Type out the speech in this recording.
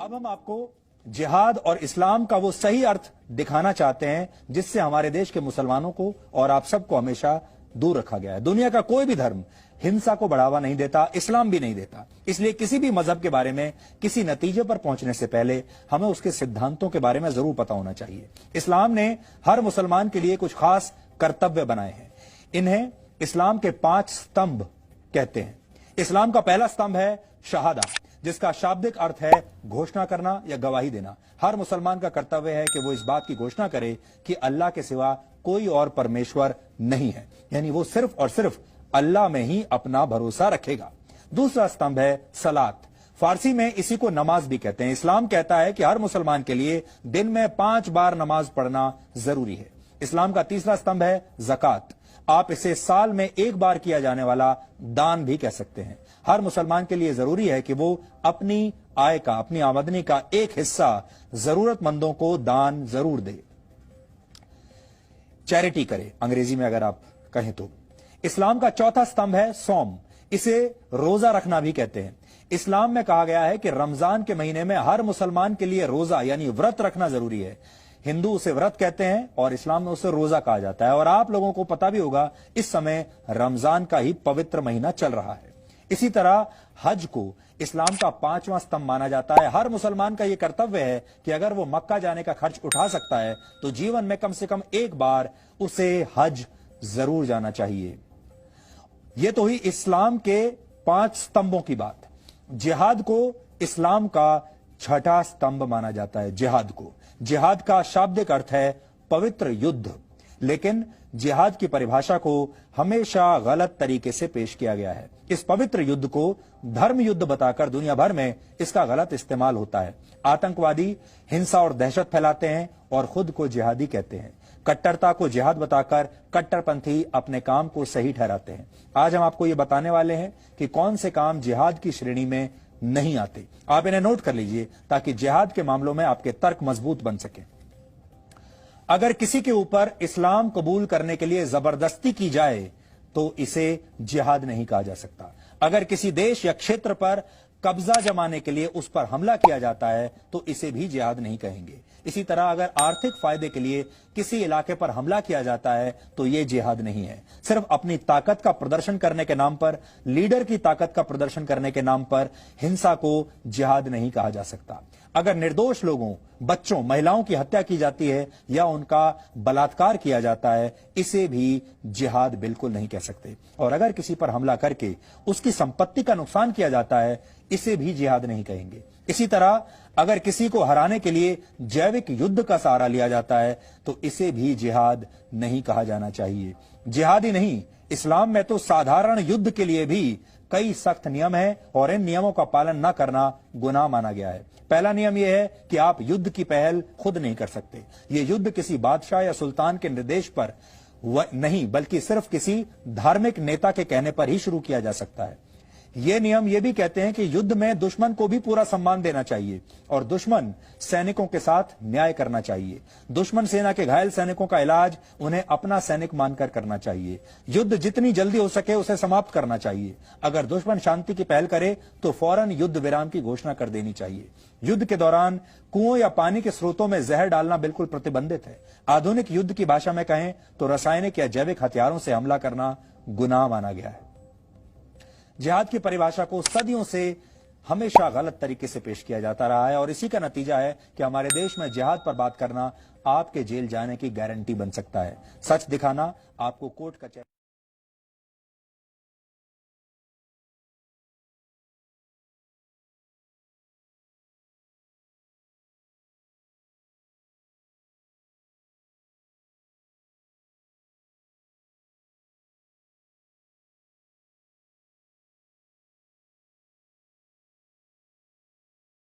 अब हम आपको जिहाद और इस्लाम का वो सही अर्थ दिखाना चाहते हैं जिससे हमारे देश के मुसलमानों को और आप सबको हमेशा दूर रखा गया है। दुनिया का कोई भी धर्म हिंसा को बढ़ावा नहीं देता, इस्लाम भी नहीं देता। इसलिए किसी भी मजहब के बारे में किसी नतीजे पर पहुंचने से पहले हमें उसके सिद्धांतों के बारे में जरूर पता होना चाहिए। इस्लाम ने हर मुसलमान के लिए कुछ खास कर्तव्य बनाए हैं। इन्हें इस्लाम के 5 स्तंभ कहते हैं। इस्लाम का पहला स्तंभ है शहादा, जिसका शाब्दिक अर्थ है घोषणा करना या गवाही देना। हर मुसलमान का कर्तव्य है कि वो इस बात की घोषणा करे कि अल्लाह के सिवा कोई और परमेश्वर नहीं है, यानी वो सिर्फ और सिर्फ अल्लाह में ही अपना भरोसा रखेगा। दूसरा स्तंभ है सलात, फारसी में इसी को नमाज भी कहते हैं। इस्लाम कहता है कि हर मुसलमान के लिए दिन में 5 बार नमाज पढ़ना जरूरी है। इस्लाम का तीसरा स्तंभ है ज़कात, आप इसे साल में 1 बार किया जाने वाला दान भी कह सकते हैं। हर मुसलमान के लिए जरूरी है कि वो अपनी आय का, अपनी आमदनी का एक हिस्सा जरूरतमंदों को दान जरूर दे, चैरिटी करे, अंग्रेजी में अगर आप कहें तो। इस्लाम का चौथा स्तंभ है सौम, इसे रोजा रखना भी कहते हैं। इस्लाम में कहा गया है कि रमजान के महीने में हर मुसलमान के लिए रोजा यानी व्रत रखना जरूरी है। हिंदू उसे व्रत कहते हैं और इस्लाम में उसे रोजा कहा जाता है। और आप लोगों को पता भी होगा इस समय रमजान का ही पवित्र महीना चल रहा है। इसी तरह हज को इस्लाम का 5वां स्तंभ माना जाता है। हर मुसलमान का यह कर्तव्य है कि अगर वो मक्का जाने का खर्च उठा सकता है तो जीवन में कम से कम 1 बार उसे हज जरूर जाना चाहिए। यह तो हुई इस्लाम के 5 स्तंभों की बात। जिहाद को इस्लाम का 6ठा स्तंभ माना जाता है। जिहाद का शाब्दिक अर्थ है पवित्र युद्ध, लेकिन जिहाद की परिभाषा को हमेशा गलत तरीके से पेश किया गया है। इस पवित्र युद्ध को धर्म युद्ध बताकर दुनिया भर में इसका गलत इस्तेमाल होता है। आतंकवादी हिंसा और दहशत फैलाते हैं और खुद को जिहादी कहते हैं। कट्टरता को जिहाद बताकर कट्टरपंथी अपने काम को सही ठहराते हैं। आज हम आपको ये बताने वाले हैं कि कौन से काम जिहाद की श्रेणी में नहीं आते। आप इन्हें नोट कर लीजिए ताकि जिहाद के मामलों में आपके तर्क मजबूत बन सके। अगर किसी के ऊपर इस्लाम कबूल करने के लिए जबरदस्ती की जाए तो इसे जिहाद नहीं कहा जा सकता। अगर किसी देश या क्षेत्र पर कब्जा जमाने के लिए उस पर हमला किया जाता है तो इसे भी जिहाद नहीं कहेंगे। इसी तरह अगर आर्थिक फायदे के लिए किसी इलाके पर हमला किया जाता है तो यह जिहाद नहीं है। सिर्फ अपनी ताकत का प्रदर्शन करने के नाम पर, लीडर की ताकत का प्रदर्शन करने के नाम पर हिंसा को जिहाद नहीं कहा जा सकता। अगर निर्दोष लोगों, बच्चों, महिलाओं की हत्या की जाती है या उनका बलात्कार किया जाता है, इसे भी जिहाद बिल्कुल नहीं कह सकते। और अगर किसी पर हमला करके उसकी संपत्ति का नुकसान किया जाता है, इसे भी जिहाद नहीं कहेंगे। इसी तरह अगर किसी को हराने के लिए जैविक युद्ध का सहारा लिया जाता है तो इसे भी जिहाद नहीं कहा जाना चाहिए। जिहाद ही नहीं, इस्लाम में तो साधारण युद्ध के लिए भी कई सख्त नियम हैं और इन नियमों का पालन न करना गुनाह माना गया है। पहला नियम यह है कि आप युद्ध की पहल खुद नहीं कर सकते। यह युद्ध किसी बादशाह या सुल्तान के निर्देश पर नहीं, बल्कि सिर्फ किसी धार्मिक नेता के कहने पर ही शुरू किया जा सकता है। ये नियम ये भी कहते हैं कि युद्ध में दुश्मन को भी पूरा सम्मान देना चाहिए और दुश्मन सैनिकों के साथ न्याय करना चाहिए। दुश्मन सेना के घायल सैनिकों का इलाज उन्हें अपना सैनिक मानकर करना चाहिए। युद्ध जितनी जल्दी हो सके उसे समाप्त करना चाहिए। अगर दुश्मन शांति की पहल करे तो फौरन युद्ध विराम की घोषणा कर देनी चाहिए। युद्ध के दौरान कुओं या पानी के स्रोतों में जहर डालना बिल्कुल प्रतिबंधित है। आधुनिक युद्ध की भाषा में कहें तो रासायनिक या जैविक हथियारों से हमला करना गुनाह माना गया है। जिहाद की परिभाषा को सदियों से हमेशा गलत तरीके से पेश किया जाता रहा है और इसी का नतीजा है कि हमारे देश में जिहाद पर बात करना आपके जेल जाने की गारंटी बन सकता है। सच दिखाना आपको कोर्ट कचहरी